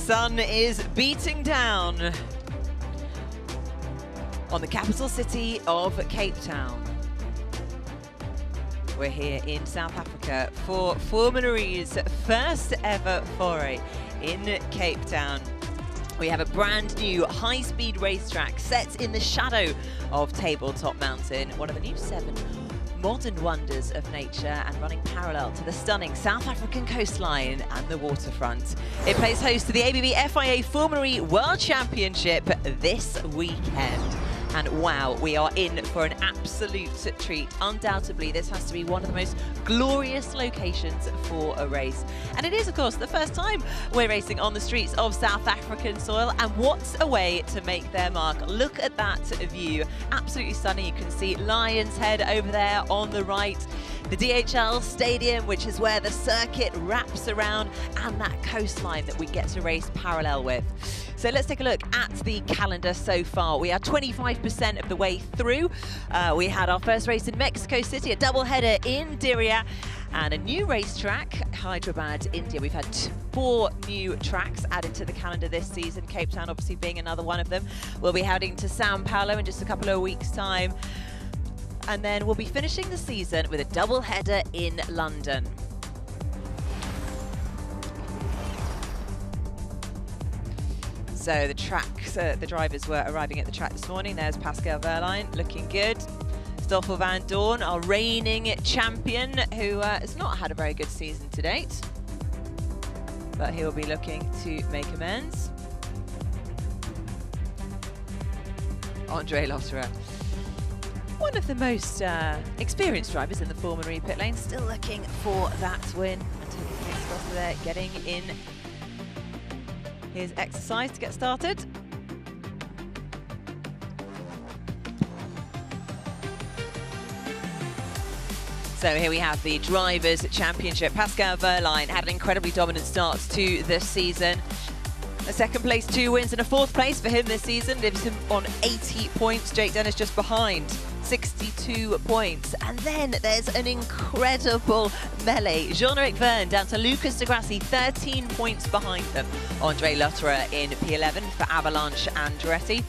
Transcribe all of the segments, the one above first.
sun is beating down on the capital city of Cape Town. We're here in South Africa for Formula E's first ever foray in Cape Town. We have a brand new high-speed racetrack set in the shadow of Tabletop Mountain, one of the new 7 modern wonders of nature, and running parallel to the stunning South African coastline and the waterfront. It plays host to the ABB FIA Formula E World Championship this weekend. And wow, we are in for an absolute treat. Undoubtedly, this has to be one of the most glorious locations for a race. And it is, of course, the first time we're racing on the streets of South African soil. And what's a way to make their mark? Look at that view. Absolutely stunning. You can see Lion's Head over there on the right. The DHL Stadium, which is where the circuit wraps around, and that coastline that we get to race parallel with. So let's take a look at the calendar so far. We are 25% of the way through. We had our first race in Mexico City, a double header in Diriyah, and a new racetrack, Hyderabad, India. We've had 4 new tracks added to the calendar this season, Cape Town obviously being another one of them. We'll be heading to Sao Paulo in just a couple of weeks' time. And then we'll be finishing the season with a double header in London. So the tracks, the drivers were arriving at the track this morning. There's Pascal Wehrlein, looking good. Stoffel van Dorn, our reigning champion, who has not had a very good season to date. But he will be looking to make amends. Andre Lotterer, one of the most experienced drivers in the Formula E pit lane, still looking for that win. Antonio Felix there getting in his exercise to get started. So here we have the Drivers' Championship. Pascal Wehrlein had an incredibly dominant start to this season. A second place, 2 wins, and a 4th place for him this season leaves him on 80 points. Jake Dennis just behind, 62 points. And then there's an incredible melee. Jean-Eric Verne down to Lucas de Grassi, 13 points behind them. Andre Lotterer in P11 for Avalanche Andretti.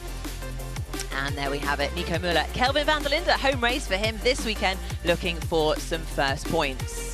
And there we have it, Nico Müller. Kelvin van der Linde, home race for him this weekend, looking for some first points.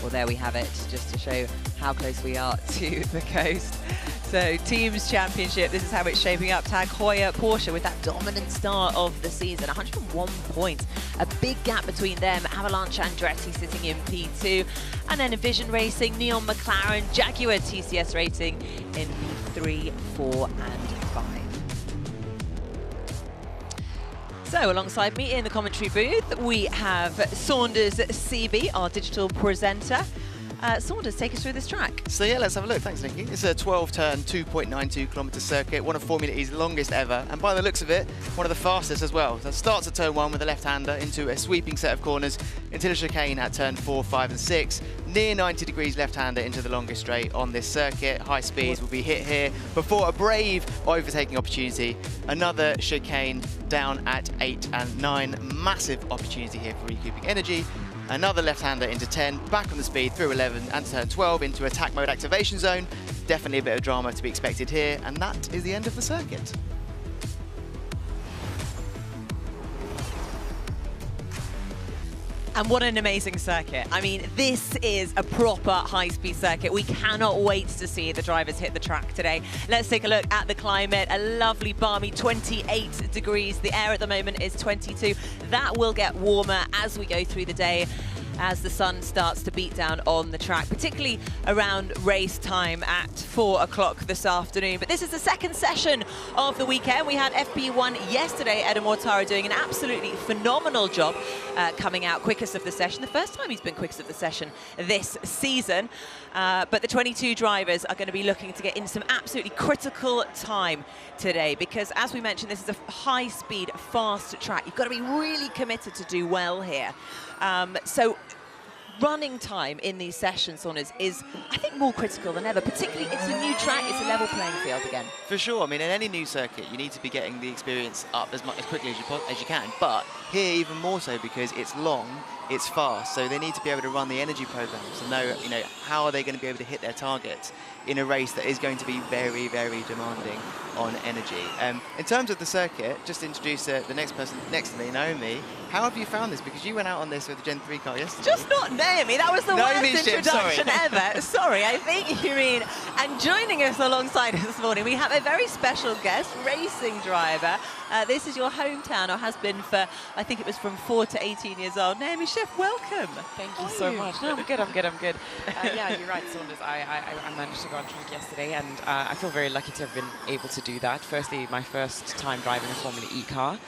Well, there we have it, just to show how close we are to the coast. So, Teams Championship, this is how it's shaping up. Tag Heuer Porsche with that dominant start of the season, 101 points. A big gap between them. Avalanche Andretti sitting in P2. And then Vision Racing, Neon McLaren, Jaguar TCS Racing in P3, 4 and 5. So alongside me in the commentary booth, we have Saunders CB, our digital presenter. Saunders, take us through this track. So yeah, let's have a look. Thanks, Nikki. It's a 12-turn, 2.92 kilometre circuit, one of Formula E's longest ever, and by the looks of it, one of the fastest as well. So it starts at turn 1 with a left-hander into a sweeping set of corners, into the chicane at turn 4, 5 and 6. Near 90 degrees left-hander into the longest straight on this circuit. High speeds will be hit here before a brave overtaking opportunity. Another chicane down at 8 and 9. Massive opportunity here for recouping energy. Another left-hander into 10, back on the speed through 11 and turn 12 into attack mode activation zone. Definitely a bit of drama to be expected here, and that is the end of the circuit. And what an amazing circuit. I mean, this is a proper high-speed circuit. We cannot wait to see the drivers hit the track today. Let's take a look at the climate. A lovely, balmy 28 degrees. The air at the moment is 22. That will get warmer as we go through the day, as the sun starts to beat down on the track, particularly around race time at 4 o'clock this afternoon. But this is the second session of the weekend. We had FP1 yesterday. Eda Mortara doing an absolutely phenomenal job coming out quickest of the session. The first time he's been quickest of the session this season. But the 22 drivers are going to be looking to get in some absolutely critical time today, because as we mentioned, this is a high-speed, fast track. You've got to be really committed to do well here. So running time in these sessions, Saunders, is, I think, more critical than ever. Particularly, it's a new track, it's a level playing field again. For sure. I mean, in any new circuit, you need to be getting the experience up as quickly as you can. But here, even more so, because it's long, it's fast, so they need to be able to run the energy programs and know, you know, how are they going to be able to hit their targets in a race that is going to be very, very demanding on energy. In terms of the circuit, just to introduce the next person next to me, Naomi. How have you found this? Because you went out on this with the Gen 3 car yesterday. Just not Naomi, that was the worst introduction ever. Sorry, I think you mean. And joining us alongside us this morning, we have a very special guest, racing driver. This is your hometown, or has been for, I think it was from 4 to 18 years old. Naomi Schiff, welcome. Thank you so much. No, I'm good. Yeah, you're right, Saunders. I managed to go on track yesterday, and I feel very lucky to have been able to do that. Firstly, my first time driving a Formula E car,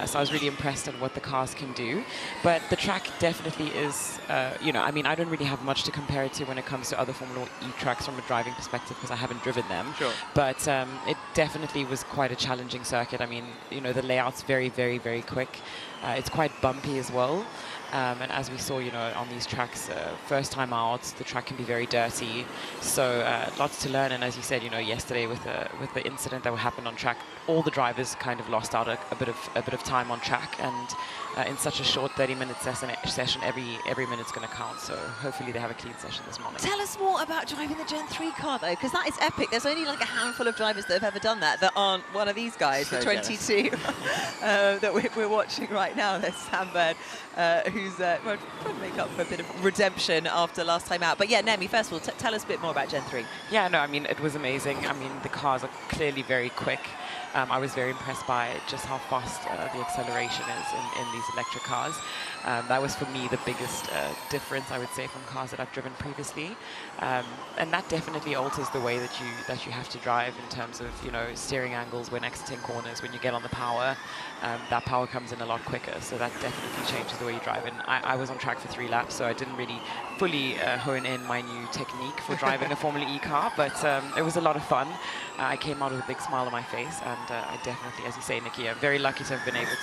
so I was really impressed at what the cars can do. But the track definitely is, you know, I mean, I don't really have much to compare it to when it comes to other Formula E tracks from a driving perspective, because I haven't driven them. Sure. But it definitely was quite a challenging circuit. I mean, you know, the layout's very, very, very quick. It's quite bumpy as well. And as we saw, you know, on these tracks, first time out, the track can be very dirty. So lots to learn. And as you said, you know, yesterday with the incident that happened on track, all the drivers kind of lost out a bit of time on track. And in such a short 30-minute session, every minute's going to count. So hopefully they have a clean session this morning. Tell us more about driving the Gen 3 car, though, because that is epic. There's only like a handful of drivers that have ever done that aren't one of these guys, so the 22 that we're watching right now. There's Sam Bird, who's trying to make up for a bit of redemption after last time out. But yeah, Naomi, first of all, tell us a bit more about Gen 3. Yeah, no, I mean, it was amazing. I mean, the cars are clearly very quick. I was very impressed by just how fast the acceleration is in these electric cars. That was, for me, the biggest difference, I would say, from cars that I've driven previously. And that definitely alters the way that you have to drive in terms of, you know, steering angles when exiting corners, when you get on the power. That power comes in a lot quicker, so that definitely changes the way you drive. And I was on track for 3 laps, so I didn't really fully hone in my new technique for driving a Formula E car, but it was a lot of fun. I came out with a big smile on my face, and I definitely, as you say, Nikki, I'm very lucky to have been able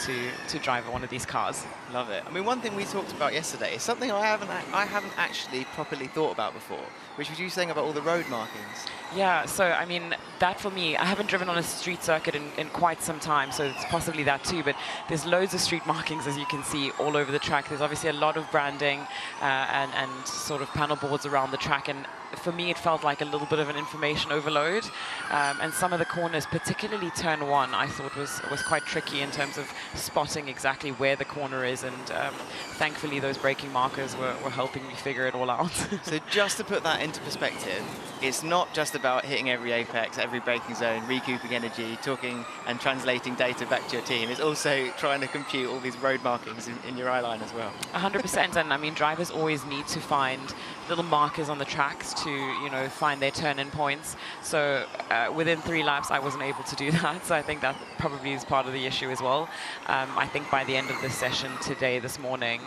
to drive one of these cars. Love it. I mean, one thing we talked about yesterday is something I haven't actually properly thought about before, which was you saying about all the road markings. Yeah, so I mean, that for me, I haven't driven on a street circuit in quite some time, so it's possibly that too, but there's loads of street markings, as you can see, all over the track. There's obviously a lot of branding and sort of panel boards around the track, and for me, it felt like a little bit of an information overload. And some of the corners, particularly turn 1, I thought was quite tricky in terms of spotting exactly where the corner is. And thankfully, those braking markers were helping me figure it all out. So just to put that into perspective, it's not just about hitting every apex, every braking zone, recouping energy, talking and translating data back to your team. It's also trying to compute all these road markings in your eye line as well. 100%. And I mean, drivers always need to find little markers on the tracks to, you know, find their turn-in points. So within 3 laps, I wasn't able to do that. So I think that probably is part of the issue as well. I think by the end of this session today, this morning,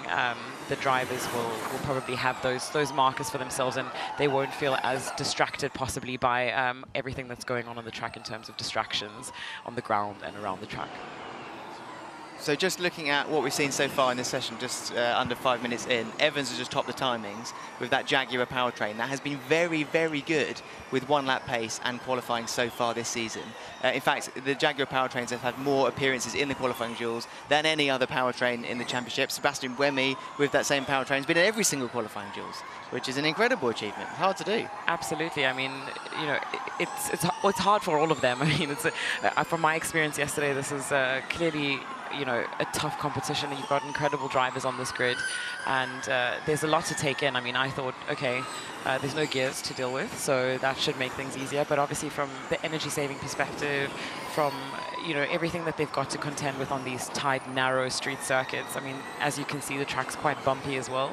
the drivers will probably have those markers for themselves, and they won't feel as distracted possibly by everything that's going on the track in terms of distractions on the ground and around the track. So just looking at what we've seen so far in this session, just under 5 minutes in, Evans has just topped the timings with that Jaguar powertrain. That has been very, very good with 1 lap pace and qualifying so far this season. In fact, the Jaguar powertrains have had more appearances in the qualifying duels than any other powertrain in the championship. Sebastian Buemi, with that same powertrain, has been in every single qualifying duels, which is an incredible achievement. Hard to do. Absolutely. I mean, you know, it's hard for all of them. I mean, from my experience yesterday, this is clearly, you know, a tough competition. You've got incredible drivers on this grid, and there's a lot to take in. I mean, I thought, okay, there's no gears to deal with, so that should make things easier. But obviously, from the energy-saving perspective, from, you know, everything that they've got to contend with on these tight, narrow street circuits. I mean, as you can see, the track's quite bumpy as well.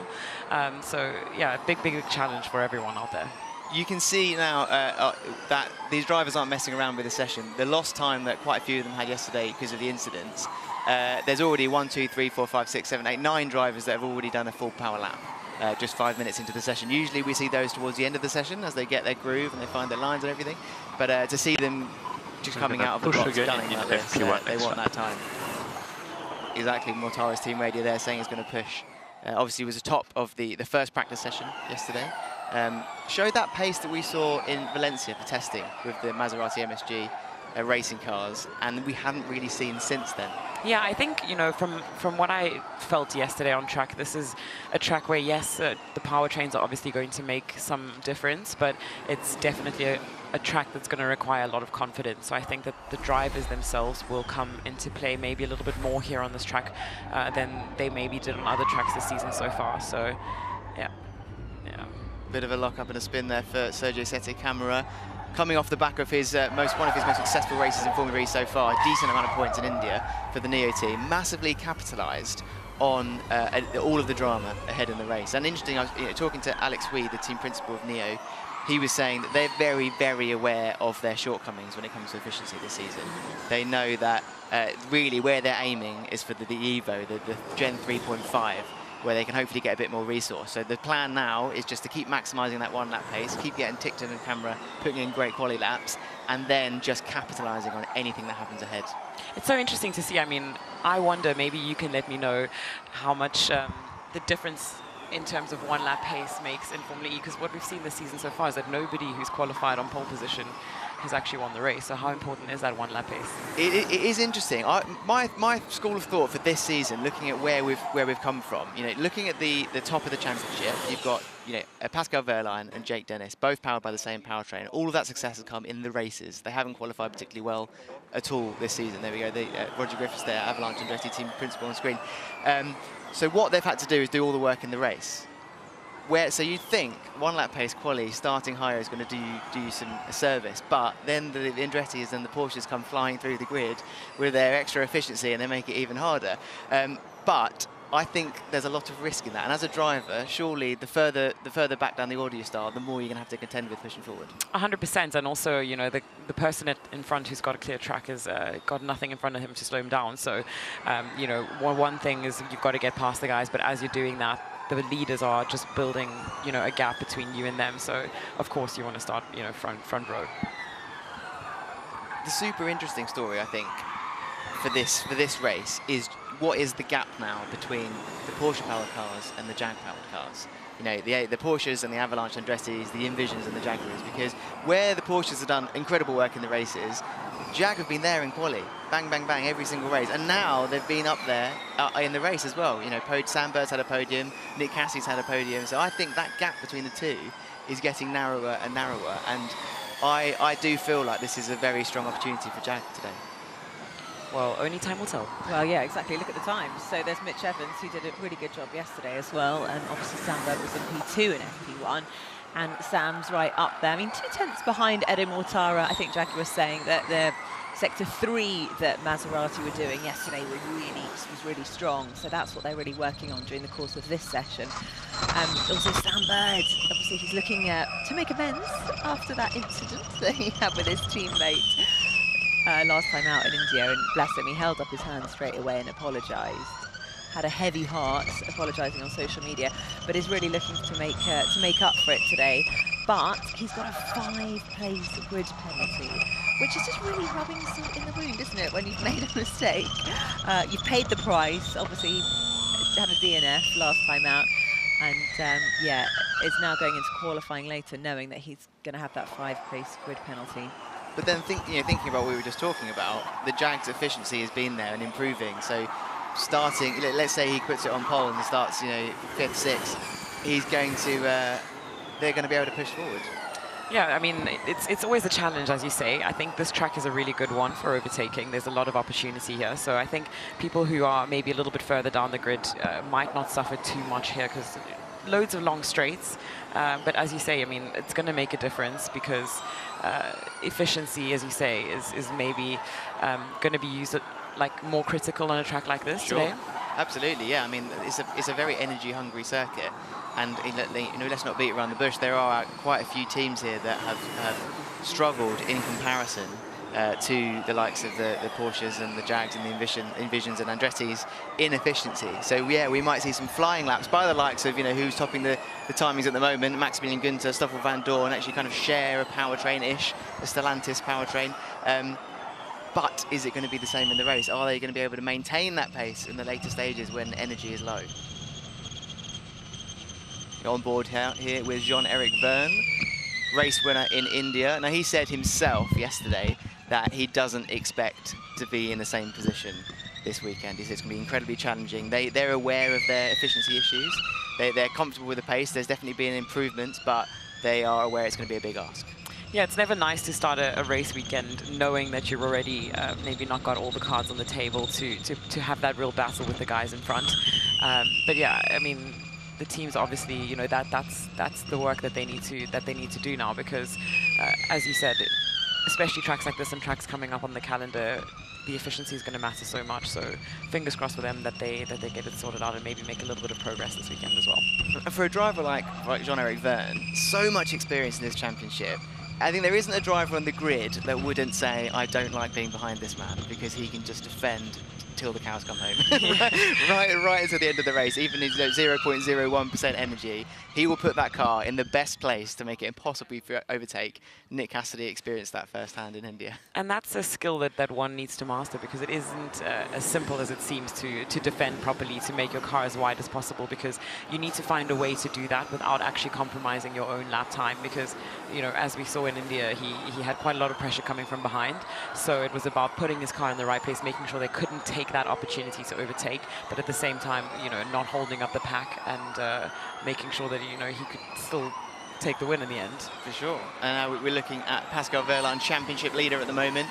So yeah, big challenge for everyone out there. You can see now that these drivers aren't messing around with the session. The lost time that quite a few of them had yesterday because of the incidents, there's already 1, 2, 3, 4, 5, 6, 7, 8, 9 drivers that have already done a full power lap just 5 minutes into the session. Usually we see those towards the end of the session as they get their groove and they find their lines and everything. But to see them just coming out of the blocks gunning like this, they want that time. Exactly, Mortara's team radio there saying he's going to push. Obviously, was the top of the first practice session yesterday. Showed that pace that we saw in Valencia for testing with the Maserati MSG. racing cars, and we haven't really seen since then. Yeah, I think, you know, from what I felt yesterday on track, this is a track where, yes, the powertrains are obviously going to make some difference, but it's definitely a track that's going to require a lot of confidence. So I think that the drivers themselves will come into play maybe a little bit more here on this track than they maybe did on other tracks this season so far. So, yeah. Bit of a lock-up and a spin there for Sergio Sette Camara. Coming off the back of his one of his most successful races in Formula E so far, a decent amount of points in India for the Neo team, massively capitalised on all of the drama ahead in the race. And interesting, I was talking to Alex Weed, the team principal of Neo. He was saying that they're very, very aware of their shortcomings when it comes to efficiency this season. They know that really where they're aiming is for the Evo, the Gen 3.5, where they can hopefully get a bit more resource. So the plan now is just to keep maximising that one lap pace, keep getting ticked in the camera, putting in great quali laps, and then just capitalising on anything that happens ahead. It's so interesting to see. I mean, I wonder, maybe you can let me know how much the difference in terms of one lap pace makes in Formula E, because what we've seen this season so far is that nobody who's qualified on pole position has actually won the race. So how important is that one lap pace? It is interesting. My school of thought for this season, looking at where we've come from, looking at the top of the championship, you've got Pascal Wehrlein and Jake Dennis, both powered by the same powertrain. All of that success has come in the races. They haven't qualified particularly well at all this season. There we go. Roger Griffiths there, Avalanche Andretti team principal on screen. So what they've had to do is do all the work in the race. So you'd think one lap pace quali starting higher is going to do you some service, but then the Andrettis and the Porsches come flying through the grid with their extra efficiency and they make it even harder. But I think there's a lot of risk in that, and as a driver, surely the further back down the order you start, the more you're going to have to contend with pushing forward. 100%, and also, the person in front who's got a clear track has got nothing in front of him to slow him down. So, one thing is you've got to get past the guys, but as you're doing that, the leaders are just building, a gap between you and them. So, of course, you want to start, front row. The super interesting story, I think, for this race is what is the gap now between the Porsche-powered cars and the Jag-powered cars. The Porsches and the Avalanche Andrettis, the Envisions and the Jaguars, because where the Porsches have done incredible work in the races, Jag have been there in quali, bang, bang, bang, every single race, and now they've been up there in the race as well. Sam Bird's had a podium, Nick Cassidy's had a podium, so I think that gap between the two is getting narrower and narrower, and I do feel like this is a very strong opportunity for Jag today. Well, only time will tell. Well, yeah, exactly. Look at the times. So there's Mitch Evans, who did a really good job yesterday as well. And obviously Sam Bird was in P2 and FP1. And Sam's right up there. I mean, 2 tenths behind Edo Mortara. I think Jaguar was saying that the Sector 3 that Maserati were doing yesterday was really strong. So that's what they're really working on during the course of this session. Also Sam Bird, obviously he's looking to make amends after that incident that he had with his teammate. Last time out in India, and bless him, he held up his hand straight away and apologised. Had a heavy heart, apologising on social media, but is really looking to make up for it today. But he's got a 5-place grid penalty, which is just really rubbing salt in the wound, isn't it, when you've made a mistake? You've paid the price, obviously had a DNF last time out, and yeah, is now going into qualifying later knowing that he's going to have that 5-place grid penalty. But then thinking about what we were just talking about, the Jag's efficiency has been there and improving. So starting, let's say he puts it on pole and starts, 5th, 6th, he's going to, they're going to be able to push forward. Yeah, I mean, it's always a challenge, as you say. I think this track is a really good one for overtaking. There's a lot of opportunity here. So I think people who are maybe a little bit further down the grid might not suffer too much here, because loads of long straights. But as you say, I mean, it's going to make a difference, because efficiency, as you say, is maybe going to be used more critical on a track like this today. Absolutely, yeah. I mean, it's a very energy-hungry circuit, and let's not beat around the bush. There are quite a few teams here that have struggled in comparison to the likes of the Porsches and the Jags and the Envisions and Andretti's in efficiency. So yeah, we might see some flying laps by the likes of who's topping the timings at the moment, Maximilian Günther, Stoffel van Dorn, actually kind of share a powertrain-ish, a Stellantis powertrain. But is it going to be the same in the race? Are they going to be able to maintain that pace in the later stages when energy is low? On board here with Jean-Eric Verne, race winner in India. Now, he said himself yesterday that he doesn't expect to be in the same position this weekend. He says it's going to be incredibly challenging. They're aware of their efficiency issues. They're comfortable with the pace. There's definitely been improvements, but they are aware it's going to be a big ask. Yeah, it's never nice to start a race weekend knowing that you've already maybe not got all the cards on the table to have that real battle with the guys in front. But yeah, I mean, the teams obviously, you know, that's the work that they need to do now, because as you said, especially tracks like this and tracks coming up on the calendar, the efficiency is going to matter so much. So fingers crossed for them that they get it sorted out and maybe make a little bit of progress this weekend as well. And for a driver like Jean-Eric Vergne, so much experience in this championship, I think there isn't a driver on the grid that wouldn't say, I don't like being behind this man, because he can just defend till the cows come home. right until the end of the race, even his 0.01% energy, he will put that car in the best place to make it impossible for overtake. Nick Cassidy experienced that firsthand in India. And that's a skill that one needs to master, because it isn't as simple as it seems to defend properly, to make your car as wide as possible, because you need to find a way to do that without actually compromising your own lap time, because, you know, as we saw in India, he had quite a lot of pressure coming from behind. So it was about putting his car in the right place, making sure they couldn't take that opportunity to overtake, but at the same time, you know, not holding up the pack and making sure that, you know, he could still take the win in the end. For sure. And now we're looking at Pascal Wehrlein, championship leader at the moment.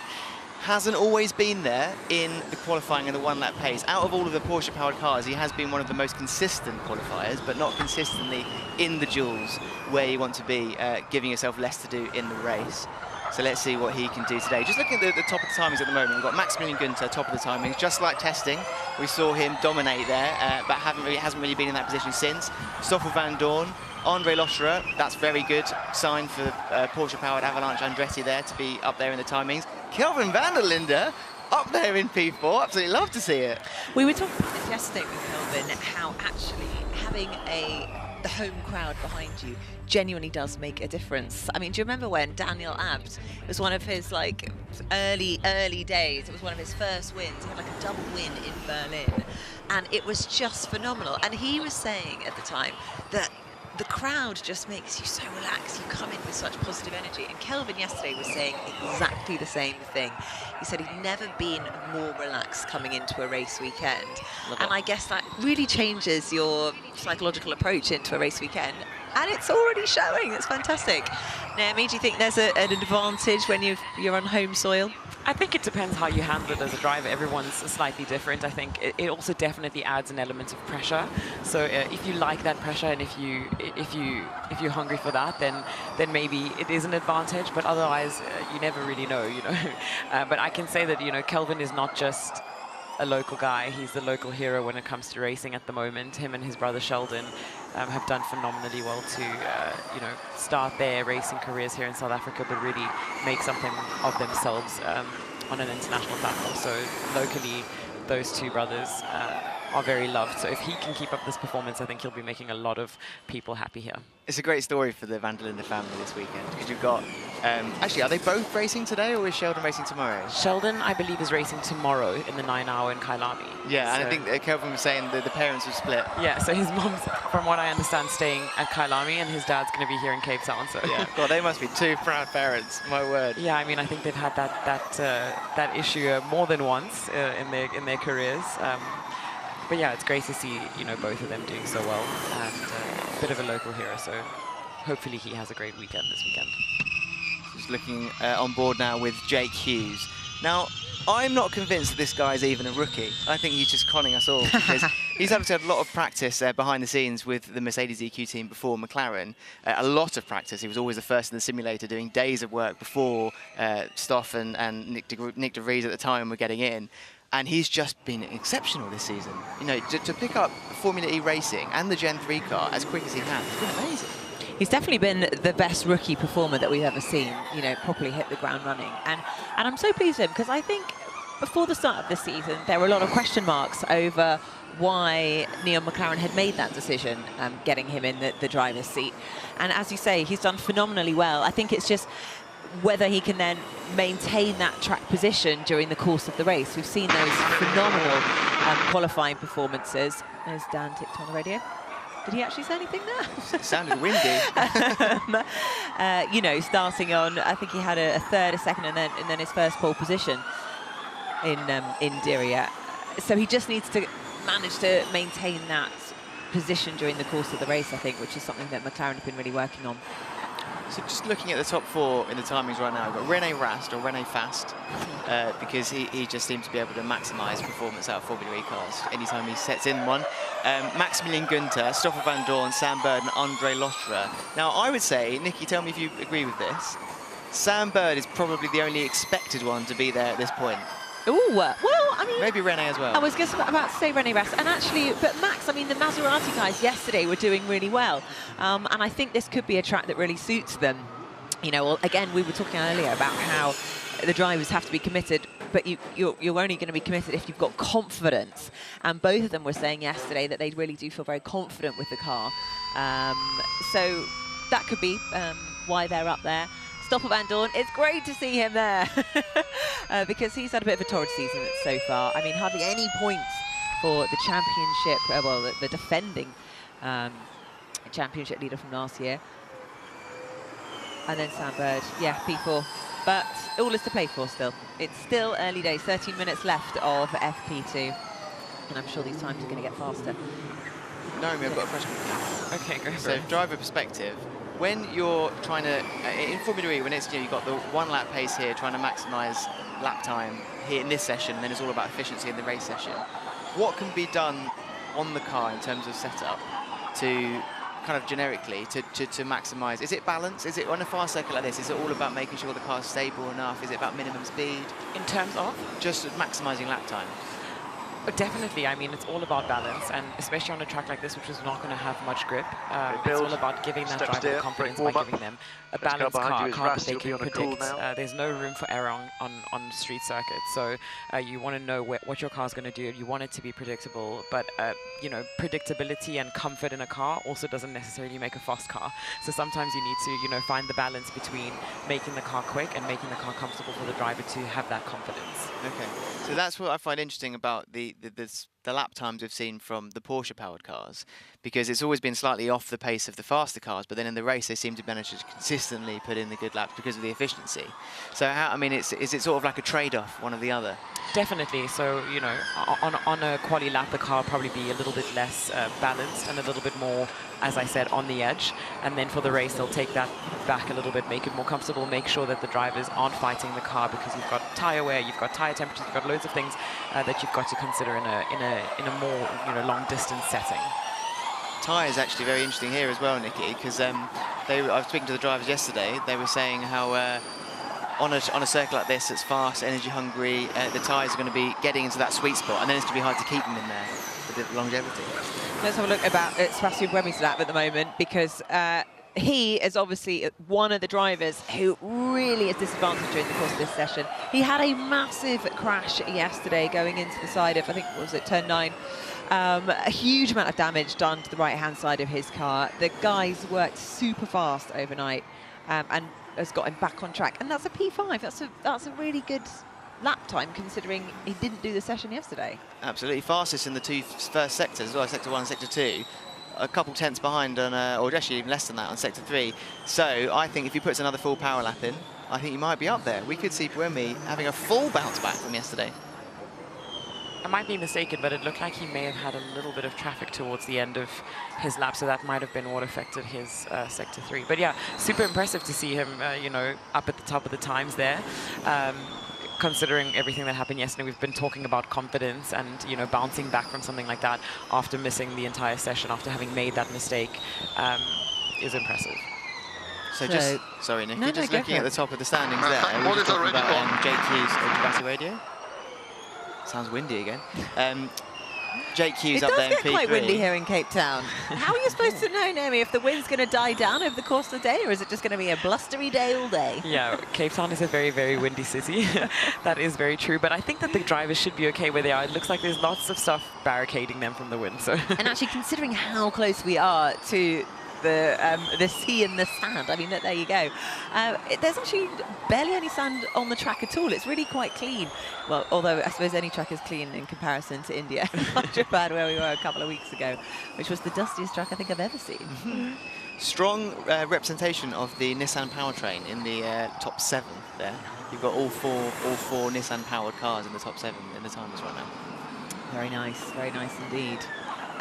Hasn't always been there in the qualifying and the one-lap pace. Out of all of the Porsche-powered cars, he has been one of the most consistent qualifiers, but not consistently in the duels where you want to be, giving yourself less to do in the race. So let's see what he can do today. Just looking at the top of the timings at the moment, we've got Maximilian Günther, top of the timings. Just like testing, we saw him dominate there, but hasn't really been in that position since. Stoffel van Dorn, Andre Loscherer, that's very good sign for Porsche-powered Avalanche Andretti there to be up there in the timings. Kelvin van der Linde up there in P4, absolutely love to see it. We were talking about this yesterday with Kelvin, how actually having the home crowd behind you genuinely does make a difference. I mean, do you remember when Daniel Abt, it was one of his like early days, it was one of his first wins, he had like a double win in Berlin, and it was just phenomenal. And he was saying at the time that the crowd just makes you so relaxed. You come in with such positive energy. And Kelvin yesterday was saying exactly the same thing. He said he'd never been more relaxed coming into a race weekend. And I guess that really changes your psychological approach into a race weekend. And it's already showing. It's fantastic. Naomi, do you think there's an advantage when you're on home soil? I think it depends how you handle it as a driver. Everyone's slightly different. I think it also definitely adds an element of pressure. So if you like that pressure, and if you're hungry for that, then maybe it is an advantage. But otherwise, you never really know, you know. But I can say that, you know, Kelvin is not just a local guy. He's the local hero when it comes to racing at the moment. Him and his brother Sheldon have done phenomenally well to, you know, start their racing careers here in South Africa, but really make something of themselves on an international platform. So locally, those two brothers are very loved. So if he can keep up this performance, I think he'll be making a lot of people happy here. It's a great story for the van der Linde family this weekend, because you've got, actually, are they both racing today, or is Sheldon racing tomorrow? Sheldon, I believe, is racing tomorrow in the 9-hour in Kyalami. Yeah, so, and I think Kelvin was saying that the parents were split. Yeah, so his mom's, from what I understand, staying at Kyalami, and his dad's going to be here in Cape Town. So yeah, God, they must be two proud parents, my word. Yeah, I mean, I think they've had that issue more than once in their careers. But yeah, it's great to see, you know, both of them doing so well, and a bit of a local hero. So hopefully he has a great weekend this weekend. Just looking on board now with Jake Hughes. Now, I'm not convinced that this guy's even a rookie. I think he's just conning us all, because he's had a lot of practice behind the scenes with the Mercedes EQ team before McLaren. A lot of practice. He was always the first in the simulator, doing days of work before Stoff and Nick de Vries at the time were getting in. And he's just been exceptional this season. You know, to pick up Formula E racing and the Gen 3 car as quick as he has, it's been amazing. He's definitely been the best rookie performer that we've ever seen, you know, properly hit the ground running. And I'm so pleased with him, because I think before the start of the season, there were a lot of question marks over why Neil McLaren had made that decision, getting him in the driver's seat. And as you say, he's done phenomenally well. I think it's just whether he can then maintain that track position during the course of the race. We've seen those phenomenal qualifying performances. There's Dan tipped on the radio. Did he actually say anything there? It sounded windy. You know, starting on, I think he had a third, a second, and then his first pole position in Diriyah. So he just needs to manage to maintain that position during the course of the race, I think, which is something that McLaren have been really working on. So just looking at the top 4 in the timings right now, we've got René Rast, or René Fast, because he just seems to be able to maximise performance out of Formula E cars anytime he sets in one. Maximilian Günther, Stoffel Van Dorn, Sam Bird and Andre Lostra. Now I would say, Nikki, tell me if you agree with this, Sam Bird is probably the only expected one to be there at this point. Oh, well, I mean... Maybe René as well. I was just about to say René Rast. And actually, but Max, I mean, the Maserati guys yesterday were doing really well. And I think this could be a track that really suits them. You know, well, again, we were talking earlier about how the drivers have to be committed, but you're only going to be committed if you've got confidence. And both of them were saying yesterday that they really do feel very confident with the car. So that could be why they're up there. Stoffel Van Dorn, it's great to see him there because he's had a bit of a torrid season so far. I mean, hardly any points for the championship, well, the defending championship leader from last year. And then Sam Bird, yeah, P4. But all is to play for still. It's still early days, 13 minutes left of FP2. And I'm sure these times are going to get faster. Naomi, I've got a question. Okay, go for So, it. driver perspective, when you're trying to, in Formula E, when it's, you know, you've got the 1 lap pace here, trying to maximise lap time here in this session, and then it's all about efficiency in the race session. What can be done on the car in terms of setup to kind of generically to maximise? Is it balance? Is it on a fast circuit like this? Is it all about making sure the car's stable enough? Is it about minimum speed? In terms of? Just maximising lap time. Definitely. I mean, it's all about balance, and especially on a track like this, which is not going to have much grip. It's all about giving that driver the confidence by giving them a balanced car that they can predict. There's no room for error on street circuits, so you want to know what your car's going to do. You want it to be predictable, but you know, predictability and comfort in a car also doesn't necessarily make a fast car. So sometimes you need to, you know, find the balance between making the car quick and making the car comfortable for the driver to have that confidence. Okay, so that's what I find interesting about the lap times we've seen from the Porsche-powered cars, because it's always been slightly off the pace of the faster cars, but then in the race they seem to manage to consistently put in the good laps because of the efficiency. So how, I mean, is it sort of like a trade-off, one or the other? Definitely. So, you know, on a quali lap, the car will probably be a little bit less balanced and a little bit more, as I said, on the edge. And then for the race, they'll take that back a little bit, make it more comfortable, make sure that the drivers aren't fighting the car, because you've got tyre wear, you've got tyre temperatures, you've got loads of things that you've got to consider in a more, you know, long distance setting. Tyre is actually very interesting here as well, Nikki, because I was speaking to the drivers yesterday. They were saying how on a circuit like this, that's fast, energy hungry, the tyres are going to be getting into that sweet spot, and then it's going to be hard to keep them in there for the longevity. Let's have a look about Sebastian Buemi's lap at the moment, because he is obviously one of the drivers who really is disadvantaged during the course of this session. He had a massive crash yesterday going into the side of, I think, what was it, turn 9. A huge amount of damage done to the right-hand side of his car. The guys worked super fast overnight and has got him back on track. And that's a P5. That's a really good lap time, considering he didn't do the session yesterday. Absolutely. Fastest in the 2 first sectors as well, Sector 1 and Sector 2. A couple tenths behind on, or actually even less than that, on Sector 3. So I think if he puts another full power lap in, I think he might be up there. We could see Buemi having a full bounce back from yesterday. I might be mistaken, but it looked like he may have had a little bit of traffic towards the end of his lap, so that might have been what affected his Sector 3. But yeah, super impressive to see him, you know, up at the top of the times there. Considering everything that happened yesterday, we've been talking about confidence and, you know, bouncing back from something like that after missing the entire session, after having made that mistake, is impressive. So just, sorry, Nicky, just looking at the top of the standings there, we were talking about Jake Hughes or Ducati Radio. Sounds windy again. Jake Hughes up there in P3. It does get quite windy here in Cape Town. How are you supposed to know, Naomi, if the wind's going to die down over the course of the day, or is it just going to be a blustery day all day? Yeah, Cape Town is a very, very windy city. That is very true. But I think that the drivers should be okay where they are. It looks like there's lots of stuff barricading them from the wind. So. And actually, considering how close we are to the sea and the sand. I mean, there you go. There's actually barely any sand on the track at all. It's really quite clean. Well, although I suppose any track is clean in comparison to India, Hyderabad, where we were a couple of weeks ago, which was the dustiest track I think I've ever seen. Strong representation of the Nissan powertrain in the top 7 there. You've got all four Nissan-powered cars in the top 7 in the times right now. Very nice indeed.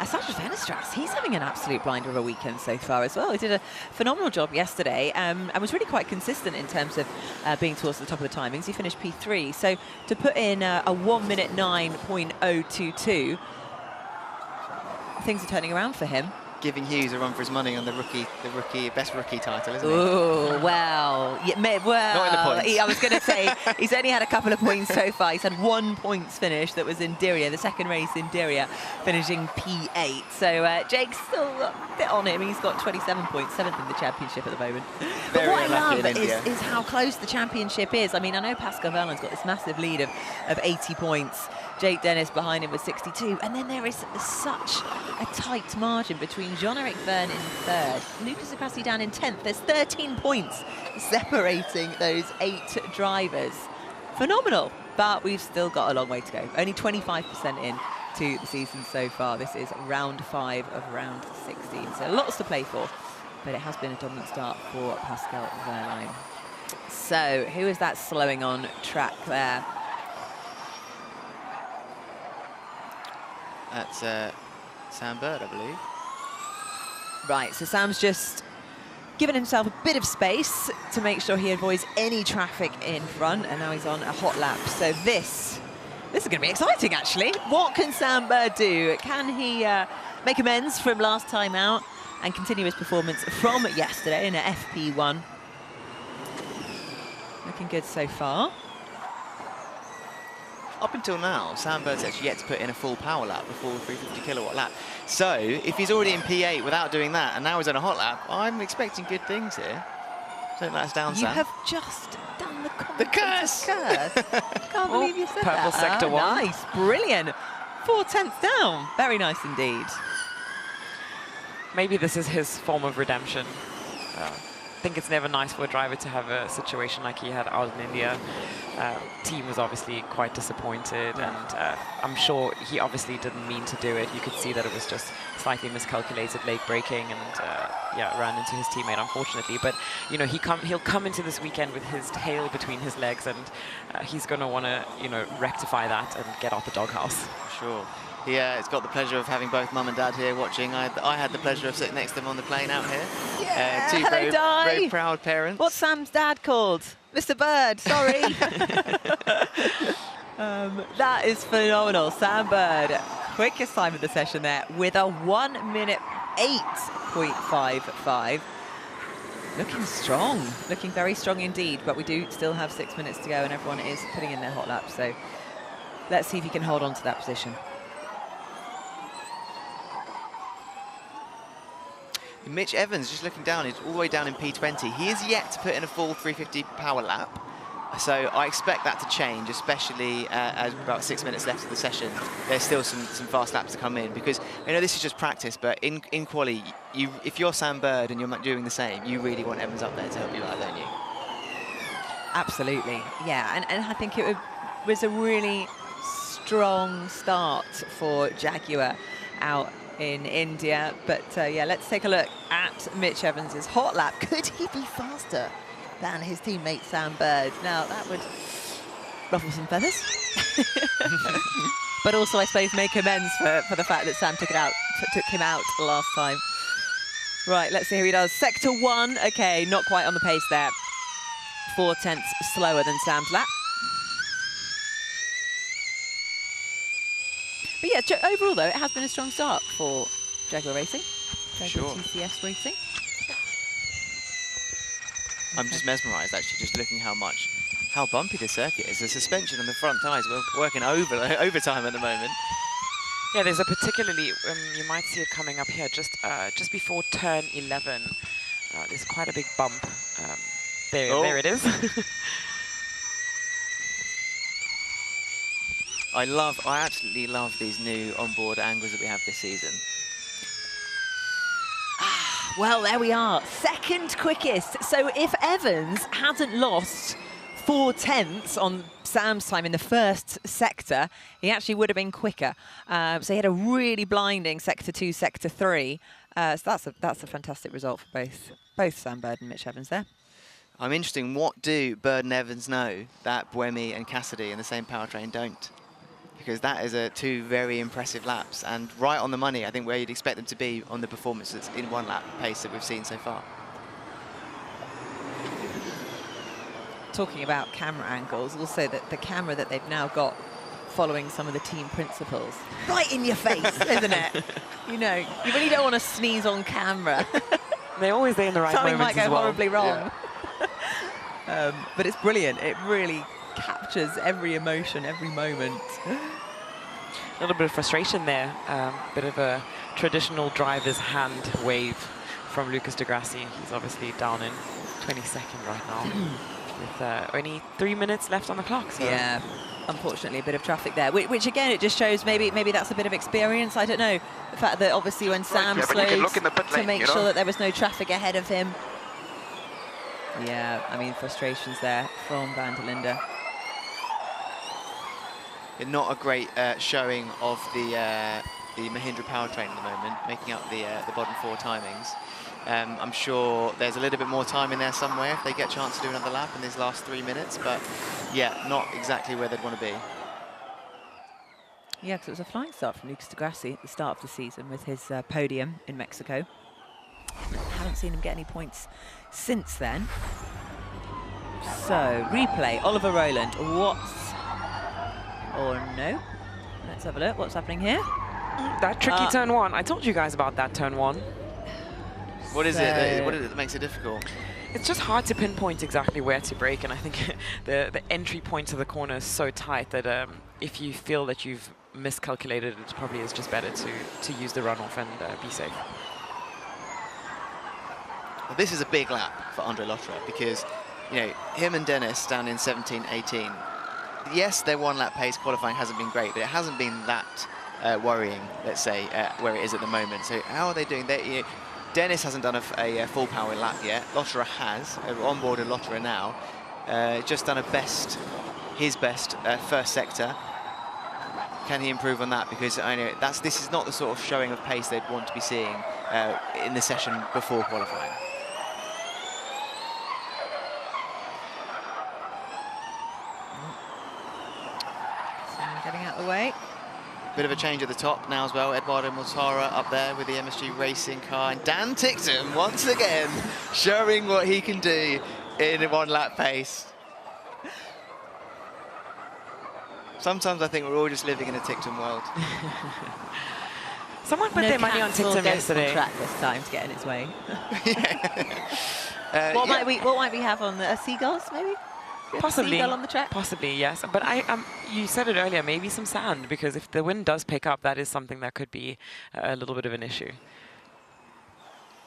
Sergio Fenestras, he's having an absolute blinder of a weekend so far as well. He did a phenomenal job yesterday and was really quite consistent in terms of being towards the top of the timings. He finished P3, so to put in a 1:09.022, things are turning around for him. Giving Hughes a run for his money on the best rookie title, isn't he? Oh, well, yeah, well. Not in the points. I was going to say, he's only had a couple of points so far. He's had 1 points finish that was in Diriyah, the second race in Diriyah, finishing P8. So Jake's still a bit on him. He's got 27 points, 7th in the championship at the moment. But what I love is how close the championship is. I mean, I know Pascal Verland's got this massive lead of 80 points. Jake Dennis behind him with 62, and then there is such a tight margin between Jean-Eric Verne in 3rd, Lucas Acrassi down in 10th. There's 13 points separating those 8 drivers. Phenomenal, but we've still got a long way to go. Only 25% in to the season so far. This is round 5 of round 16, so lots to play for, but it has been a dominant start for Pascal Verlaine. So who is that slowing on track there? That's Sam Bird, I believe. Right, so Sam's just given himself a bit of space to make sure he avoids any traffic in front, and now he's on a hot lap. So this is going to be exciting, actually. What can Sam Bird do? Can he make amends from last time out and continue his performance from yesterday in an FP1? Looking good so far. Up until now, Sam Bird's actually yet to put in a full power lap, a full 350 kilowatt lap. So if he's already in P8 without doing that, and now he's on a hot lap, I'm expecting good things here. Don't let us down, Sam. You have just done the curse. Can't believe you said purple that. sector 1. Nice, brilliant. 4 tenths down. Very nice indeed. Maybe this is his form of redemption. I think it's never nice for a driver to have a situation like he had out in India. Team was obviously quite disappointed, and I'm sure he obviously didn't mean to do it. You could see that it was just slightly miscalculated late braking, and yeah, ran into his teammate, unfortunately. But you know, he'll come into this weekend with his tail between his legs, and he's going to want to, you know, rectify that and get out the doghouse. Sure. Yeah, it's got the pleasure of having both mum and dad here watching. I had the pleasure of sitting next to them on the plane out here. Yeah, two hello, very proud parents. What's Sam's dad called? Mr. Bird, sorry. That is phenomenal. Sam Bird, quickest time of the session there with a 1 minute 8.55. Looking strong, looking very strong indeed, but we do still have 6 minutes to go and everyone is putting in their hot laps, so let's see if he can hold on to that position. Mitch Evans, just looking down, he's all the way down in P20. He is yet to put in a full 350 power lap. So I expect that to change, especially as about 6 minutes left of the session. There's still some fast laps to come in, because I know this is just practice, but in quali, if you're Sam Bird and you're doing the same, you really want Evans up there to help you out, don't you? Absolutely, yeah, and I think it was a really strong start for Jaguar out in India, but yeah, let's take a look at Mitch Evans's hot lap. Could he be faster than his teammate Sam Bird? Now that would ruffle some feathers, but also I suppose make amends for the fact that Sam took him out last time. Right, let's see how he does. Sector 1, okay, not quite on the pace there. 4 tenths slower than Sam's lap. But yeah, overall though, it has been a strong start for Jaguar Racing, Jaguar TCS Racing. I'm just mesmerised actually, just looking how bumpy the circuit is. The suspension on the front tyres, we're working overtime at the moment. Yeah, there's a particularly, you might see it coming up here, just before turn 11. There's quite a big bump. There it is. I absolutely love these new onboard angles that we have this season. Well, there we are. Second quickest. So if Evans hadn't lost 4/10 on Sam's time in the first sector, he actually would have been quicker. So he had a really blinding sector 2, sector 3. So that's a fantastic result for both Sam Bird and Mitch Evans there. I'm interested in what do Bird and Evans know that Buemi and Cassidy in the same powertrain don't? Because that is two very impressive laps and right on the money, I think, where you'd expect them to be on the performances in one lap pace that we've seen so far. Talking about camera angles, also that the camera that they've now got following some of the team principles, right in your face, isn't it? You know, you really don't want to sneeze on camera. They're always there in the right Something moments might go as well. horribly wrong. Yeah. But it's brilliant. It really captures every emotion, every moment. A little bit of frustration there. Bit of a traditional driver's hand wave from Lucas de Grassi. He's obviously down in 22nd right now with only 3 minutes left on the clock. So. Yeah, unfortunately a bit of traffic there, which again, it just shows maybe that's a bit of experience. I don't know. The fact that obviously when Sam slowed to make sure that there was no traffic ahead of him. Yeah, I mean, frustrations there from Van der Linde. Not a great showing of the Mahindra powertrain at the moment, making up the bottom 4 timings. I'm sure there's a little bit more time in there somewhere if they get a chance to do another lap in these last 3 minutes, but yeah, not exactly where they'd want to be. Yeah, because it was a flying start from Lucas de Grassi at the start of the season with his podium in Mexico. Haven't seen him get any points since then. So, replay, Oliver Rowland, or no? Let's have a look, what's happening here? That tricky turn 1, I told you guys about that turn 1. What is it that makes it difficult? It's just hard to pinpoint exactly where to brake, and I think the entry point to the corner is so tight that if you feel that you've miscalculated, it probably is just better to use the runoff and be safe. Well, this is a big lap for Andre Lotterer because, you know, him and Dennis down in 17, 18. Yes, their one lap pace qualifying hasn't been great, but it hasn't been that worrying, let's say, where it is at the moment. So how are they doing? Dennis hasn't done a full power lap yet. Lotterer has, on board of Lotterer now. Just done his best first sector. Can he improve on that? Because I know this is not the sort of showing of pace they'd want to be seeing in the session before qualifying. Getting out of the way. Bit of a change at the top now as well. Eduardo Mortara up there with the MSG Racing car. And Dan Ticktum, once again, showing what he can do in a one-lap pace. Sometimes I think we're all just living in a Ticktum world. Someone put their money on Ticktum yesterday. On track this time to get in its way. What might we have on the seagulls, maybe? Possibly, seagull on the track? possibly, yes. But you said it earlier, maybe some sand, because if the wind does pick up, that is something that could be a little bit of an issue.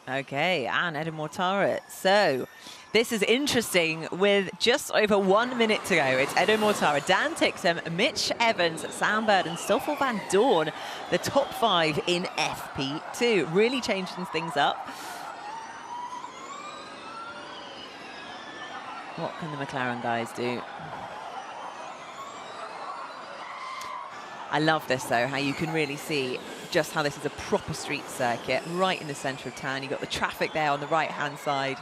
Okay, and Edo Mortara. So, this is interesting with just over 1 minute to go. It's Edo Mortara, Dan Ticktum, Mitch Evans, Sam Bird and Stoffel van Doorn, the top 5 in FP2. Really changing things up. What can the McLaren guys do? I love this, though, how you can really see just how this is a proper street circuit right in the centre of town. You've got the traffic there on the right-hand side.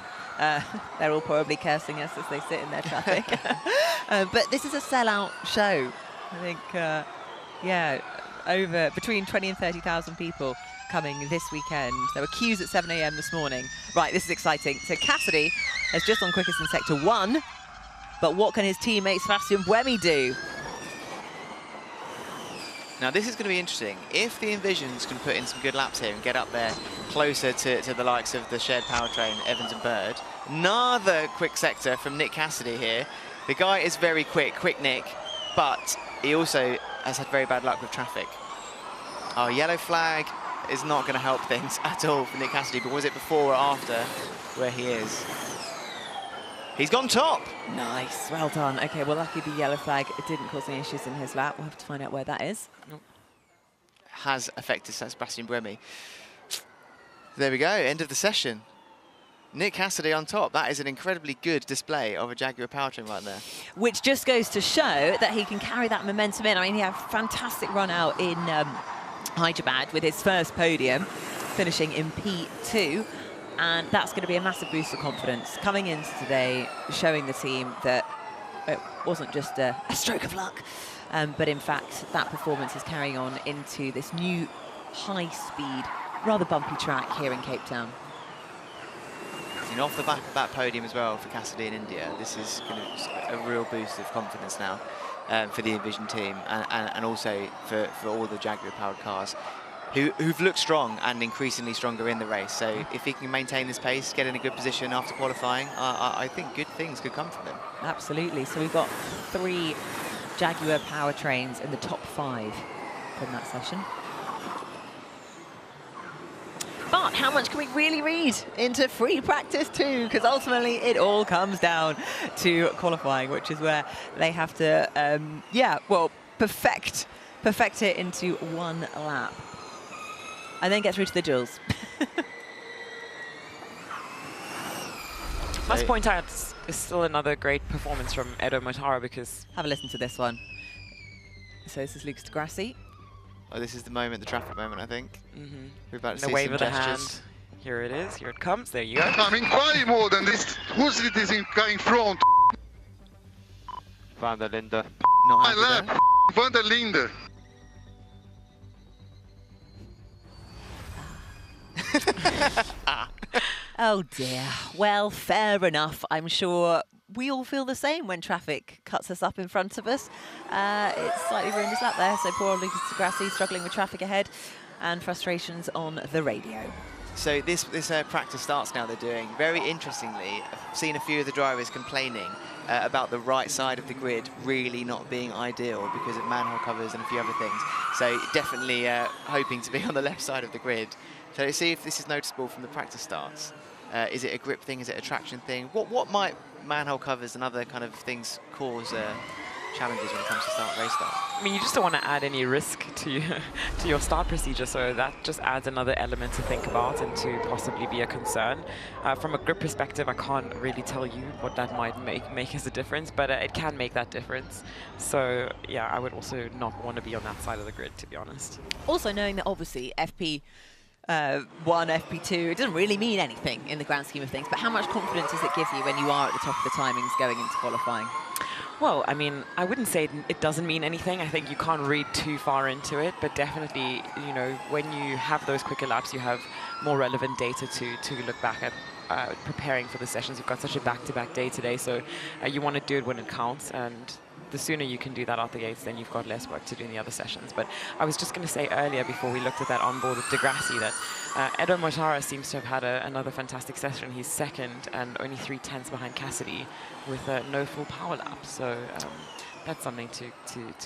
They're all probably cursing us as they sit in their traffic. But this is a sellout show. I think, yeah, over between 20 and 30,000 people coming this weekend. There were queues at 7 a.m. this morning. Right, this is exciting. So Cassidy has just gone quickest in Sector 1. But what can his teammate Sebastian Buemi do? Now this is going to be interesting. If the Envisions can put in some good laps here and get up there closer to the likes of the shared powertrain, Evans and Bird. Another quick sector from Nick Cassidy here. The guy is very quick Nick, but he also has had very bad luck with traffic. Oh, yellow flag is not going to help things at all for Nick Cassidy, but was it before or after where he is? He's gone top. Nice, well done. Okay, well, lucky the yellow flag, it didn't cause any issues in his lap. We'll have to find out where that is. Has affected Sebastian Buemi. There we go, end of the session. Nick Cassidy on top. That is an incredibly good display of a Jaguar powertrain right there. Which just goes to show that he can carry that momentum in. I mean, he had a fantastic run out in Hyderabad with his first podium, finishing in P2. And that's going to be a massive boost of confidence. Coming into today, showing the team that it wasn't just a stroke of luck, but in fact, that performance is carrying on into this new high-speed, rather bumpy track here in Cape Town. And off the back of that podium as well for Cassidy in India, this is going to be a real boost of confidence now for the Envision team and also for all the Jaguar-powered cars who've looked strong and increasingly stronger in the race. So if he can maintain this pace, get in a good position after qualifying, I think good things could come from them. Absolutely. So we've got 3 Jaguar powertrains in the top 5 from that session. But how much can we really read into free practice 2? Because ultimately it all comes down to qualifying, which is where they have to, perfect it into 1 lap. And then get through to the duels. Must point out, it's still another great performance from Edo Motaro because... Have a listen to this one. So this is Lucas Degrassi. Oh, this is the moment, the traffic moment, I think. We're about to The see wave some of the gestures. hand. Here it is. Here it comes. There you go. I'm in quali mode and this, who's it is in front? Van der Linde. Not My happy lap, there. Van der Linde. Oh dear. Well, fair enough. I'm sure we all feel the same when traffic cuts us up in front of us. It's slightly ruined his lap there, so poor old Lucas Degrassi struggling with traffic ahead and frustrations on the radio. So this practice starts now they're doing. Very interestingly, I've seen a few of the drivers complaining about the right side of the grid really not being ideal because of manhole covers and a few other things. So definitely hoping to be on the left side of the grid. So let's see if this is noticeable from the practice starts. Is it a grip thing? Is it a traction thing? What might manhole covers and other kind of things cause challenges when it comes to race start? I mean, you just don't want to add any risk to your start procedure, so that just adds another element to think about and to possibly be a concern. From a grip perspective, I can't really tell you what that might make as a difference, but it can make that difference. So yeah, I would also not want to be on that side of the grid, to be honest. Also knowing that obviously FP1, FP2, it doesn't really mean anything in the grand scheme of things, but how much confidence does it give you when you are at the top of the timings going into qualifying? Well, I mean, I wouldn't say it doesn't mean anything. I think you can't read too far into it, but definitely, you know, when you have those quicker laps, you have more relevant data to look back at preparing for the sessions. You've got such a back-to-back day today, so you want to do it when it counts, and the sooner you can do that out the gates, then you've got less work to do in the other sessions. But I was just going to say earlier, before we looked at that onboard of Degrassi, that Edo Motaro seems to have had another fantastic session. He's second and only 3/10 behind Cassidy with no full power lap. So that's something to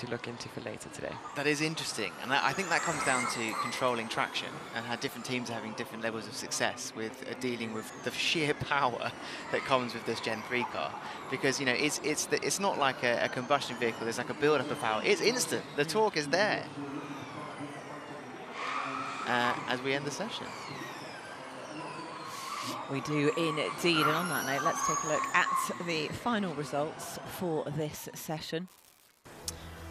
look into for later today. That is interesting, and I think that comes down to controlling traction and how different teams are having different levels of success with dealing with the sheer power that comes with this Gen 3 car. Because, you know, it's not like a combustion vehicle. There's like a build-up of power. It's instant. The torque is there. As we end the session. We do indeed, and on that note, let's take a look at the final results for this session.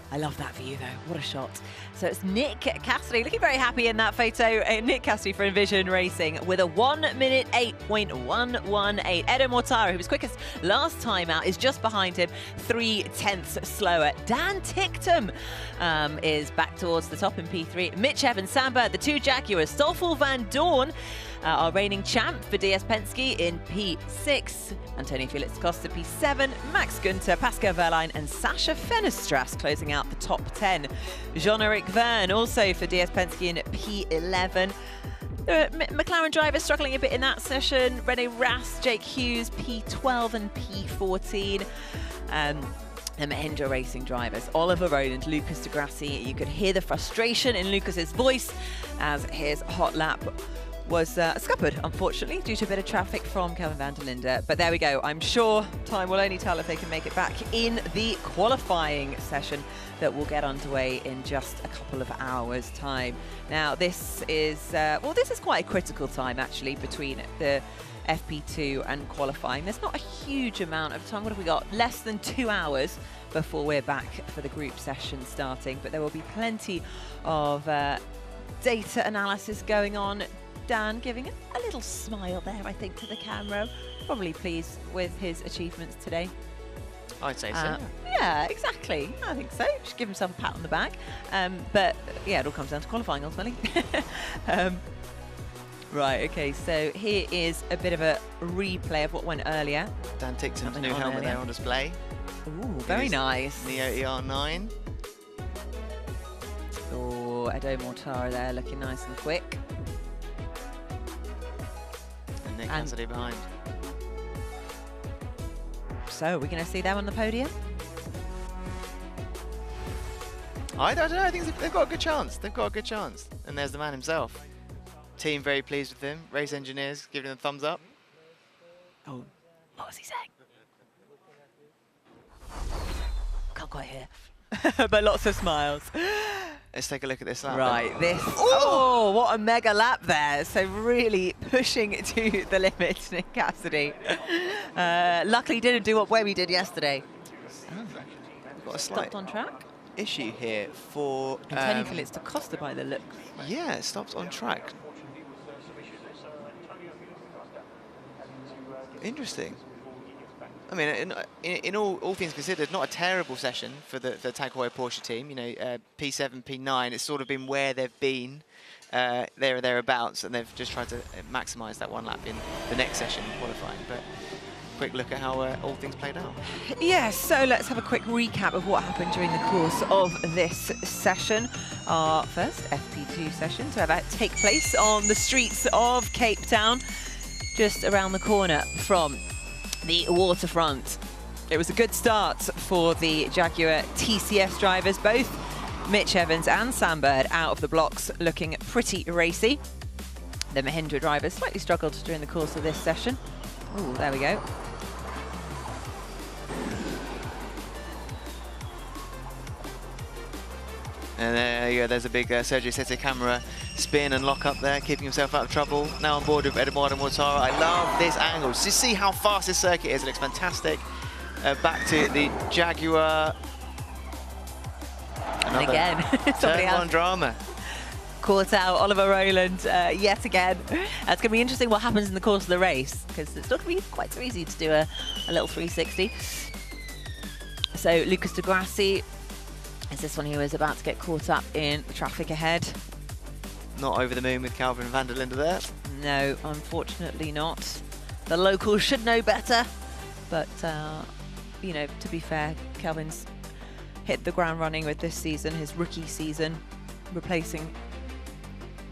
I love that view though, what a shot. So it's Nick Cassidy, looking very happy in that photo. Nick Cassidy for Envision Racing with a 1 minute 8.118. Edo Motaro, who was quickest last time out, is just behind him, 3/10 slower. Dan Ticktum is back towards the top in P3. Mitch Evans, Samba, the 2 Jaguars, Stoffel Van Dorn, our reigning champ for DS Penske in P6. Antonio Felix Costa P7, Max Günther, Pascal Wehrlein and Sascha Fenestras closing out the top 10. Jean-Eric Verne also for DS Penske in P11. The McLaren drivers struggling a bit in that session. Rene Rast, Jake Hughes, P12 and P14. The Mahindra Racing drivers, Oliver Rowland, Lucas Degrassi. You could hear the frustration in Lucas's voice as his hot lap was scuppered, unfortunately, due to a bit of traffic from Kelvin van der Linde. But there we go. I'm sure time will only tell if they can make it back in the qualifying session that will get underway in just a couple of hours' time. Now, this is, well, this is quite a critical time, actually, between the FP2 and qualifying. There's not a huge amount of time. What have we got? Less than 2 hours before we're back for the group session starting, but there will be plenty of data analysis going on. Dan giving a little smile there, I think, to the camera. Probably pleased with his achievements today. I'd say so. Yeah, exactly. I think so. Should give himself a pat on the back. But yeah, it all comes down to qualifying ultimately. Right, okay, so here is a bit of a replay of what went earlier. Dan Tickton's new helmet there on display. Ooh, very nice. Neo ER9. Oh, Edo Mortara there looking nice and quick. And Nick Cassidy behind. So, we're going to see them on the podium? I don't know, I think they've got a good chance. They've got a good chance. And there's the man himself. Team very pleased with him. Race engineers giving him a thumbs up. Oh, what was he saying? Can't quite hear. But lots of smiles. Let's take a look at this lap. Right, this. Oh, what a mega lap there. So really pushing it to the limit, Nick Cassidy. Luckily didn't do what Webby did yesterday. We've got a slight Stopped on track. issue here for... Antonio Felix da Costa by the looks. Yeah, it stopped on track. Interesting. I mean, in all things considered, not a terrible session for the Tag Heuer Porsche team. You know, P7, P9, it's sort of been where they've been, there or thereabouts, and they've just tried to maximise that one lap in the next session in qualifying. But quick look at how all things played out. Yes, so let's have a quick recap of what happened during the course of this session. Our first FP2 session to ever take place on the streets of Cape Town, just around the corner from the waterfront. It was a good start for the Jaguar TCS drivers, both Mitch Evans and Sam Bird out of the blocks looking pretty racy. The Mahindra drivers slightly struggled during the course of this session. Oh, there we go. And there you go, there's a big Sergio Sette camera spin and lock up there, keeping himself out of trouble. Now on board with Edoardo Mortara. I love this angle. Just see how fast this circuit is. It looks fantastic. Back to the Jaguar. And again, turn one drama. Caught out Oliver Rowland yet again. It's going to be interesting what happens in the course of the race, because it's not going to be quite so easy to do a little 360. So Lucas de Grassi is this one who is about to get caught up in the traffic ahead. Not over the moon with Kelvin van der Linde there. No, unfortunately not. The locals should know better, but you know, to be fair, Kelvin's hit the ground running with this season, his rookie season, replacing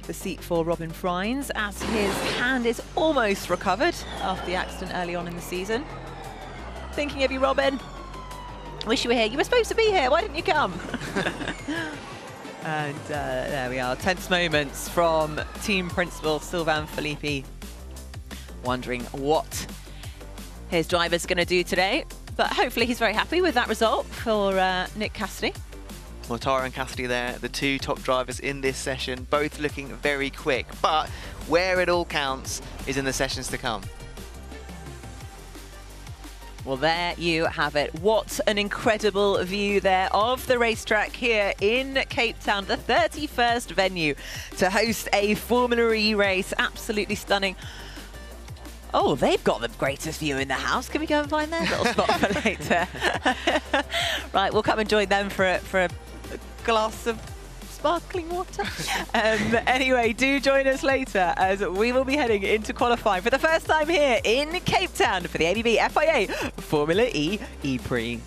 the seat for Robin Freins as his hand is almost recovered after the accident early on in the season. Thinking of you, Robin. Wish you were here. You were supposed to be here. Why didn't you come? And there we are. Tense moments from team principal Sylvain Filippi, wondering what his driver's going to do today. But hopefully he's very happy with that result for Nick Cassidy. Mortara and Cassidy there, the two top drivers in this session, both looking very quick. But where it all counts is in the sessions to come. Well, there you have it. What an incredible view there of the racetrack here in Cape Town, the 31st venue to host a Formula E race. Absolutely stunning. Oh, they've got the greatest view in the house. Can we go and find their little spot for later? Right, we'll come and join them for a glass of sparkling water. Anyway, do join us later as we will be heading into qualifying for the first time here in Cape Town for the ABB FIA Formula E E-Prix.